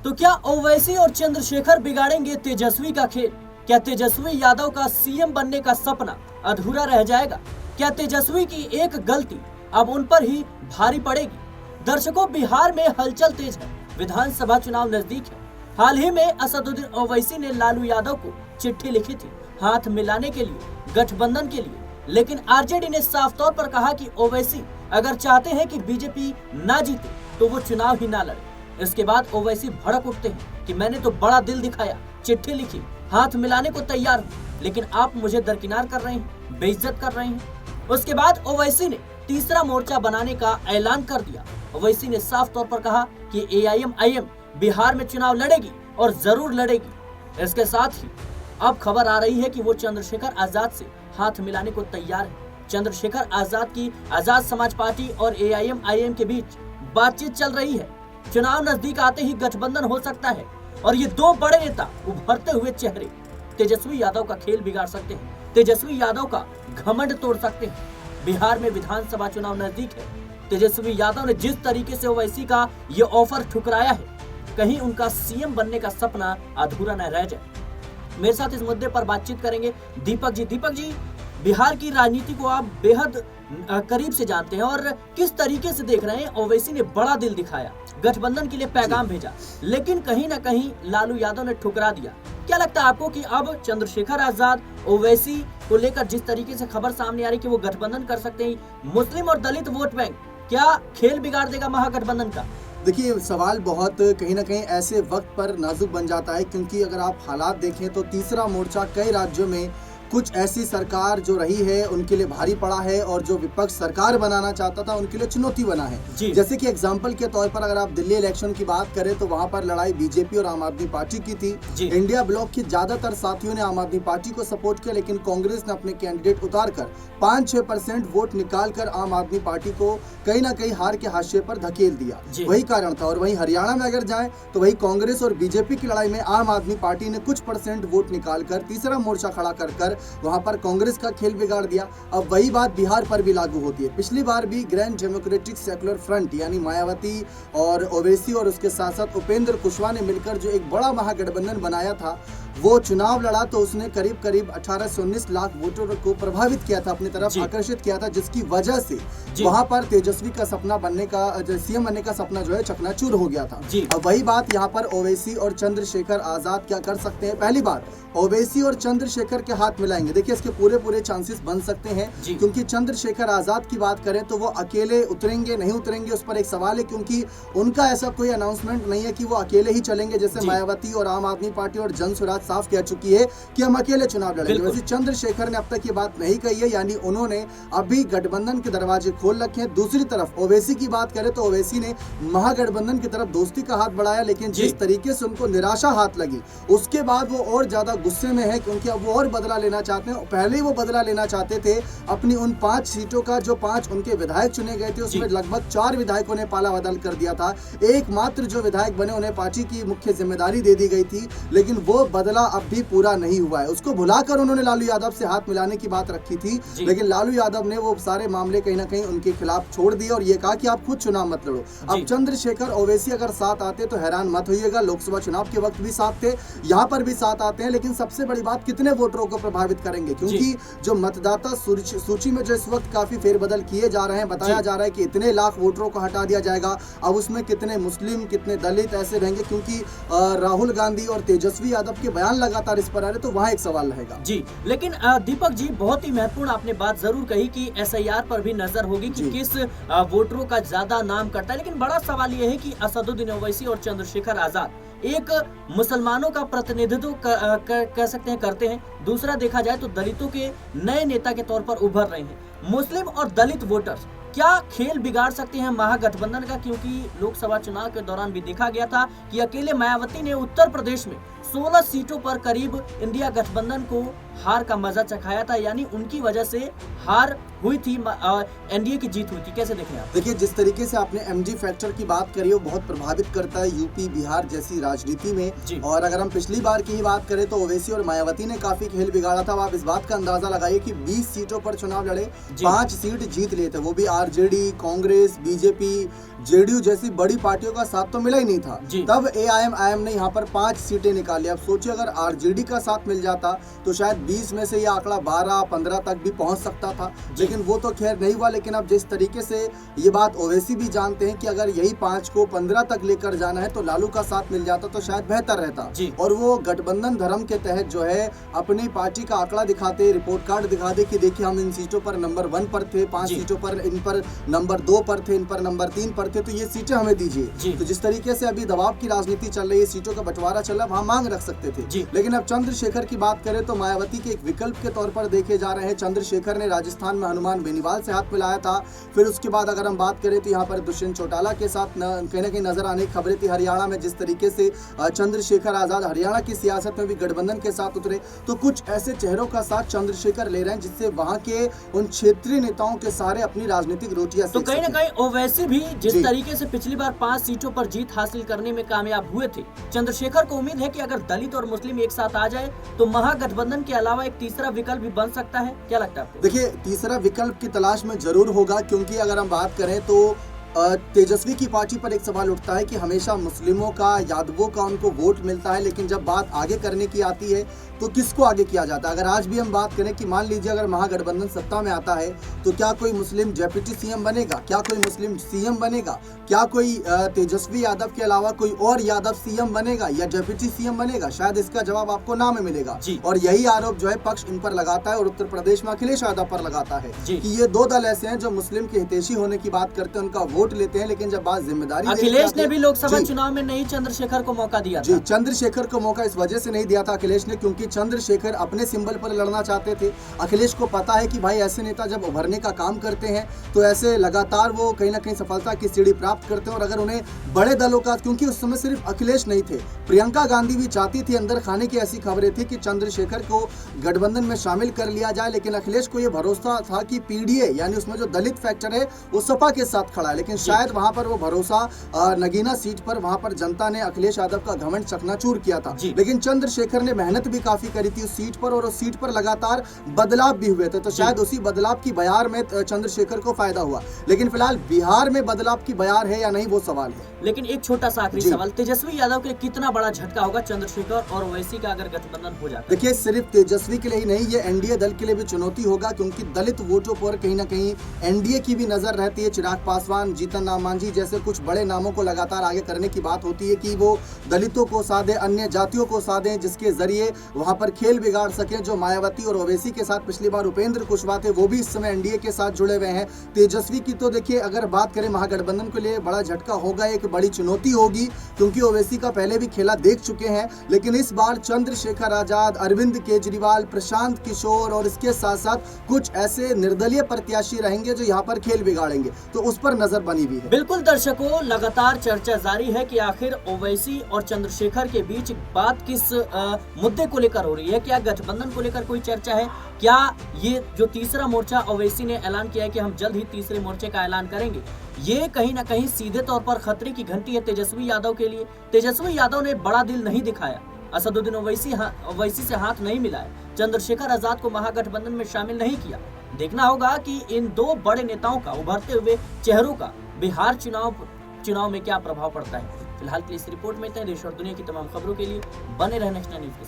तो क्या ओवैसी और चंद्रशेखर बिगाड़ेंगे तेजस्वी का खेल? क्या तेजस्वी यादव का सीएम बनने का सपना अधूरा रह जाएगा? क्या तेजस्वी की एक गलती अब उन पर ही भारी पड़ेगी? दर्शकों, बिहार में हलचल तेज है, विधानसभा चुनाव नजदीक है। हाल ही में असदुद्दीन ओवैसी ने लालू यादव को चिट्ठी लिखी थी हाथ मिलाने के लिए, गठबंधन के लिए। लेकिन आरजेडी ने साफ तौर पर कहा कि ओवैसी अगर चाहते हैं कि बीजेपी ना जीते तो वो चुनाव ही ना लड़े। इसके बाद ओवैसी भड़क उठते हैं कि मैंने तो बड़ा दिल दिखाया, चिट्ठी लिखी, हाथ मिलाने को तैयार हूँ, लेकिन आप मुझे दरकिनार कर रहे हैं, बेइज्जत कर रहे हैं। उसके बाद ओवैसी ने तीसरा मोर्चा बनाने का ऐलान कर दिया। ओवैसी ने साफ तौर पर कहा कि AIM बिहार में चुनाव लड़ेगी और जरूर लड़ेगी। इसके साथ ही अब खबर आ रही है कि वो चंद्रशेखर आजाद से हाथ मिलाने को तैयार है। चंद्रशेखर आजाद की आजाद समाज पार्टी और AIM के बीच बातचीत चल रही है। चुनाव नजदीक आते ही गठबंधन हो सकता है और ये दो बड़े नेता उभरते हुए चेहरे तेजस्वी यादव का खेल बिगाड़ सकते हैं, तेजस्वी यादव का घमंड तोड़ सकते हैं। बिहार में विधानसभा चुनाव नजदीक है। तेजस्वी यादव ने जिस तरीके से ओवैसी का ये ऑफर ठुकराया है, कहीं उनका सीएम बनने का सपना अधूरा न रह जाए। मेरे साथ इस मुद्दे पर बातचीत करेंगे दीपक जी, बिहार की राजनीति को आप बेहद करीब से जानते हैं और किस तरीके से देख रहे हैं? ओवैसी ने बड़ा दिल दिखाया, गठबंधन के लिए पैगाम भेजा, लेकिन कहीं ना कहीं लालू यादव ने ठुकरा दिया। क्या लगता है आपको कि अब चंद्रशेखर आजाद ओवैसी को लेकर जिस तरीके से खबर सामने आ रही कि वो गठबंधन कर सकते हैं, मुस्लिम और दलित वोट बैंक क्या खेल बिगाड़ देगा महागठबंधन का? देखिए, सवाल बहुत कहीं ना कहीं ऐसे वक्त पर नाजुक बन जाता है, क्योंकि अगर आप हालात देखें तो तीसरा मोर्चा कई राज्यों में कुछ ऐसी सरकार जो रही है उनके लिए भारी पड़ा है और जो विपक्ष सरकार बनाना चाहता था उनके लिए चुनौती बना है। जैसे कि एग्जांपल के तौर पर अगर आप दिल्ली इलेक्शन की बात करें तो वहां पर लड़ाई बीजेपी और आम आदमी पार्टी की थी। इंडिया ब्लॉक के ज्यादातर साथियों ने आम आदमी पार्टी को सपोर्ट किया, लेकिन कांग्रेस ने अपने कैंडिडेट उतार कर 5-6% वोट निकाल कर आम आदमी पार्टी को कहीं ना कहीं हार के हाशिए पर धकेल दिया। वही कारण था। और वहीं हरियाणा में अगर जाए तो वही कांग्रेस और बीजेपी की लड़ाई में आम आदमी पार्टी ने कुछ परसेंट वोट निकाल कर तीसरा मोर्चा खड़ा कर वहां पर कांग्रेस का खेल बिगाड़ दिया। अब वही बात बिहार पर भी लागू होती है। पिछली बार भी ग्रैंड डेमोक्रेटिक सेक्युलर फ्रंट यानी मायावती और ओवैसी और उसके साथ साथ उपेंद्र कुशवाहा ने मिलकर जो एक बड़ा महागठबंधन बनाया था, वो चुनाव लड़ा तो उसने करीब 18 से 19 लाख वोटरों को प्रभावित किया था, अपनी तरफ आकर्षित किया था, जिसकी वजह से वहां पर तेजस्वी का सपना बनने का, सीएम बनने का सपना जो है चकनाचूर हो गया था। अब वही बात यहाँ पर ओवैसी और चंद्रशेखर आजाद क्या कर सकते हैं? पहली बात, ओवैसी और चंद्रशेखर के हाथ मिलाएंगे। देखिए, इसके पूरे चांसेस बन सकते हैं, क्योंकि चंद्रशेखर आजाद की बात करें तो वो अकेले उतरेंगे नहीं उतरेंगे उस पर एक सवाल है, क्योंकि उनका ऐसा कोई अनाउंसमेंट नहीं है कि वो अकेले ही चलेंगे, जैसे मायावती और आम आदमी पार्टी और जनसुराज साफ कह चुकी है कि हम अकेले चुनाव लड़ेंगे। वैसे चंद्रशेखर ने अब तक ये बात नहीं कही है, यानी उन्होंने अभी गठबंधन के दरवाजे खोल रखे हैं। दूसरी तरफ ओवैसी की बात करें तो ओवैसी ने महागठबंधन की तरफ दोस्ती का हाथ बढ़ाया, लेकिन जिस तरीके से उनको निराशा हाथ लगी उसके बाद वो और ज्यादा गुस्से में है, क्योंकि अब वो और बदला लेना चाहते हैं। पहले ही वो बदला लेना चाहते थे अपनी उन 5 सीटों का, जो 5 उनके विधायक चुने गए थे उसमें लगभग 4 विधायकों ने पाला बदल कर दिया था। एकमात्र जो विधायक बने उन्हें पार्टी की मुख्य जिम्मेदारी दे दी गई थी, लेकिन वो बदला अब भी पूरा नहीं हुआ है। उसको भुलाकर उन्होंने लालू यादव से हाथ मिलाने की बात रखी थी, लेकिन लालू यादव ने वो सारे मामले कहीं ना कहीं उनके खिलाफ छोड़ दिए और ये कहा कि आप खुद चुनाव मत लड़ो। अब चंद्रशेखर ओवैसी अगर साथ आते तो हैरान मत होइएगा, लोकसभा चुनाव के वक्त भी साथ थे, यहाँ पर भी साथ आते हैं, लेकिन सबसे बड़ी बात कितने वोटरों को प्रभावित करेंगे, क्योंकि जो मतदाता सूची में जो इस वक्त काफी फेरबदल किए जा रहे हैं, बताया जा रहा है कि इतने लाख वोटरों को हटा दिया जाएगा। अब उसमें कितने मुस्लिम कितने दलित ऐसे रहेंगे, क्योंकि राहुल गांधी और तेजस्वी यादव के बयान लगातार इस पर आ रहे, तो वहाँ एक सवाल रहेगा। लेकिन दीपक जी, बहुत ही महत्वपूर्ण आपने बात जरूर कही कि SIR पर भी नजर होगी कि किस वोटरों का ज्यादा नाम करता है, लेकिन बड़ा सवाल यह है कि असदुद्दीन ओवैसी और चंद्रशेखर आजाद एक मुसलमानों का प्रतिनिधित्व कह सकते हैं करते हैं, दूसरा देखा जाए तो दलितों के नए नेता के तौर पर उभर रहे हैं। मुस्लिम और दलित वोटर्स क्या खेल बिगाड़ सकते हैं महागठबंधन का? क्योंकि लोकसभा चुनाव के दौरान भी देखा गया था कि अकेले मायावती ने उत्तर प्रदेश में 16 सीटों पर करीब इंडिया गठबंधन को हार का मजा चखाया था, यानी उनकी वजह से हार हुई थी, एनडीए की जीत हुई थी। कैसे देखें आप? देखिए, जिस तरीके से आपने MG फैक्टर की बात करी वो बहुत प्रभावित करता है यूपी बिहार जैसी राजनीति में। और अगर हम पिछली बार की ही बात करें तो ओवैसी और मायावती ने काफी खेल बिगाड़ा था। आप इस बात का अंदाजा लगाइए कि 20 सीटों पर चुनाव लड़े, 5 सीट जीत लिए थे, वो भी आरजेडी, कांग्रेस, बीजेपी, जेडीयू जैसी बड़ी पार्टियों का साथ तो मिला ही नहीं था। जी। तब एआईएम ने यहाँ पर 5 सीटें निकाली। अब सोचिए अगर आरजेडी का साथ मिल जाता तो शायद 20 में से ये आंकड़ा 12-15 तक भी पहुंच सकता था, लेकिन वो तो खैर नहीं हुआ। लेकिन अब जिस तरीके से ये बात ओवैसी भी जानते हैं कि अगर यही 5 को 15 तक लेकर जाना है तो लालू का साथ मिल जाता तो शायद बेहतर रहता। और वो गठबंधन धर्म के तहत जो है अपनी पार्टी का आंकड़ा दिखाते, रिपोर्ट कार्ड दिखा दे कि देखिए हम इन सीटों पर नंबर 1 पर थे, 5 सीटों पर, इन पर नंबर 2 पर थे, इन पर नंबर 3 पर थे, तो ये सीटें हमें दीजिए। तो जिस तरीके से अभी दबाव की राजनीति चल रही है, सीटों का बंटवारा चल रहा है, वहां मांग रख सकते थे। लेकिन अब चंद्रशेखर की बात करें तो मायावती के एक विकल्प के तौर पर देखे जा रहे हैं। चंद्रशेखर ने राजस्थान में हनुमान बेनीवाल से हाथ मिलाया था। फिर उसके बाद अगर हम बात करें तो यहाँ पर दुष्यंत चौटाला के साथ कहीं ना कहीं नजर आने की खबरें थी। हरियाणा में जिस तरीके से चंद्रशेखर आजाद हरियाणा की सियासत में भी गठबंधन के साथ उतरे, तो कुछ ऐसे चेहरों का साथ चंद्रशेखर ले रहे हैं जिससे वहां के उन क्षेत्रीय नेताओं के सहारे अपनी राजनीतिक रोटियां तो कहीं ना कहीं ओवैसी भी जिस तरीके से पिछली बार 5 सीटों पर जीत हासिल करने में कामयाब हुए थे, चंद्रशेखर को उम्मीद है कि अगर दलित और मुस्लिम एक साथ आ जाए तो महागठबंधन के अलावा एक तीसरा विकल्प भी बन सकता है। क्या लगता है आपको? देखिए, तीसरा विकल्प की तलाश में जरूर होगा, क्योंकि अगर हम बात करें तो तेजस्वी की पार्टी पर एक सवाल उठता है कि हमेशा मुस्लिमों का, यादवों का उनको वोट मिलता है, लेकिन जब बात आगे करने की आती है तो किसको आगे किया जाता है। अगर आज भी हम बात करें कि मान लीजिए अगर महागठबंधन सत्ता में आता है तो क्या कोई मुस्लिम डिप्टी सीएम बनेगा, क्या कोई मुस्लिम सीएम बनेगा, क्या कोई तेजस्वी यादव के अलावा कोई और यादव सीएम बनेगा या डिप्टी सीएम बनेगा? शायद इसका जवाब आपको ना में मिलेगा। और यही आरोप जो है पक्ष इन पर लगाता है और उत्तर प्रदेश में अखिलेश यादव पर लगाता है कि ये 2 दल ऐसे हैं जो मुस्लिम के हितैषी होने की बात करते हैं, उनका वोट लेते हैं, लेकिन जब बात जिम्मेदारी, अखिलेश ने भी लोकसभा चुनाव में नहीं चंद्रशेखर को मौका दिया था। चंद्रशेखर को मौका इस वजह से नहीं दिया था अखिलेश ने क्योंकि चंद्रशेखर अपने सिंबल पर लड़ना चाहते थे। अखिलेश को पता है कि भाई ऐसे नेता जब उभरने का काम करते हैं तो ऐसे लगातार वो कहीं ना कहीं सफलता की सीढ़ी प्राप्त करते हैं। और अगर उन्हें बड़े दलों का, क्योंकि उस समय सिर्फ अखिलेश नहीं थे, प्रियंका गांधी भी चाहती थी अंदर खाने की ऐसी खबरें थी कि चंद्रशेखर को गठबंधन में शामिल कर लिया जाए, लेकिन अखिलेश को यह भरोसा था कि पीडीए यानी उसमें जो दलित फैक्टर है वो सपा के साथ खड़ा है। लेकिन शायद वहां पर वो भरोसा नगीना सीट पर वहां पर जनता ने अखिलेश यादव का घमंड चकनाचूर किया था। लेकिन चंद्रशेखर ने मेहनत भी काफी करी थी उस सीट पर और उस सीट पर लगातार बदलाव भी हुए थे, तो शायद उसी बदलाव की बयार में चंद्रशेखर को फायदा हुआ। लेकिन फिलहाल बिहार में बदलाव की बयार है या नहीं वो सवाल है। लेकिन एक छोटा सा आखिरी सवाल, तेजस्वी यादव के कितना बड़ा झटका होगा चंद्रशेखर और ओवैसी का अगर गठबंधन हो जाता है? देखिए, सिर्फ तेजस्वी के लिए ही नहीं, ये एनडीए दल के लिए भी चुनौती होगा, क्योंकि दलित वोटों पर कहीं ना कहीं एनडीए की भी नजर रहती है। चिराग पासवान, जीतन राम मांझी जैसे कुछ बड़े नामों को लगातार आगे करने की बात होती है कि वो दलितों को साधे, अन्य जातियों को साधे, जिसके जरिए वहां पर खेल बिगाड़ सके। जो मायावती और ओवैसी के साथ पिछली बार उपेंद्र कुशवाहा थे, वो भी इस समय एनडीए के साथ जुड़े हुए हैं। तेजस्वी की तो देखिए अगर बात करें महागठबंधन के लिए बड़ा झटका होगा, एक बड़ी चुनौती होगी, क्योंकि ओवैसी का पहले भी खेला देख चुके हैं। लेकिन इस बार चंद्रशेखर आजाद, अरविंद केजरीवाल, प्रशांत किशोर और इसके साथ साथ कुछ ऐसे निर्दलीय प्रत्याशी रहेंगे जो यहाँ पर खेल बिगाड़ेंगे, तो उस पर नजर बनी हुई है। बिल्कुल दर्शकों, लगातार चर्चा जारी है कि आखिर ओवैसी और चंद्रशेखर के बीच बात किस मुद्दे को लेकर हो रही है। क्या गठबंधन को लेकर कोई चर्चा है? क्या ये जो तीसरा मोर्चा ओवैसी ने ऐलान किया है कि हम जल्द ही तीसरे मोर्चे का ऐलान करेंगे, ये कहीं ना कहीं सीधे तौर पर खतरे की घंटी है तेजस्वी यादव के लिए? तेजस्वी यादव ने बड़ा दिल नहीं दिखाया, असदुद्दीन ओवैसी से हाथ नहीं मिलाया, चंद्रशेखर आजाद को महागठबंधन में शामिल नहीं किया। देखना होगा कि इन 2 बड़े नेताओं का, उभरते हुए चेहरों का बिहार चुनाव में क्या प्रभाव पड़ता है। फिलहाल के इस रिपोर्ट में इतना। देश और दुनिया की तमाम खबरों के लिए बने रहने नेक्स्ट न्यूज़।